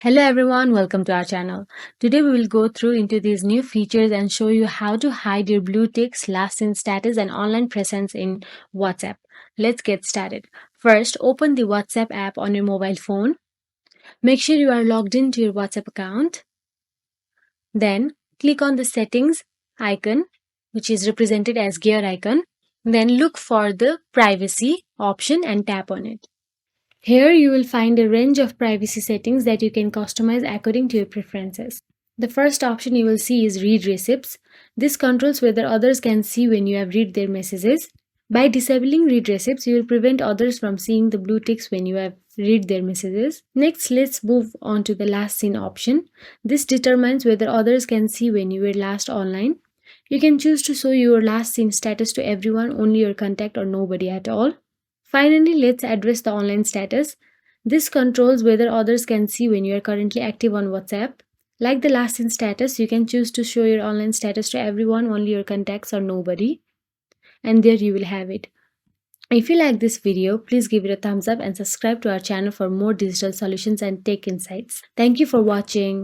Hello everyone, welcome to our channel. Today we will go through into these new features and show you how to hide your blue ticks, last seen status and online presence in WhatsApp. Let's get started. First, open the WhatsApp app on your mobile phone. Make sure you are logged into your WhatsApp account. Then click on the settings icon, which is represented as gear icon. Then look for the privacy option and tap on it. Here you will find a range of privacy settings that you can customize according to your preferences. The first option you will see is read receipts. This controls whether others can see when you have read their messages. By disabling read receipts, you will prevent others from seeing the blue ticks when you have read their messages. Next, let's move on to the last seen option. This determines whether others can see when you were last online. You can choose to show your last seen status to everyone, only your contact or nobody at all. Finally, let's address the online status. This controls whether others can see when you are currently active on WhatsApp. Like the last seen status, you can choose to show your online status to everyone, only your contacts or nobody. And there you will have it. If you like this video, please give it a thumbs up and subscribe to our channel for more digital solutions and tech insights. Thank you for watching.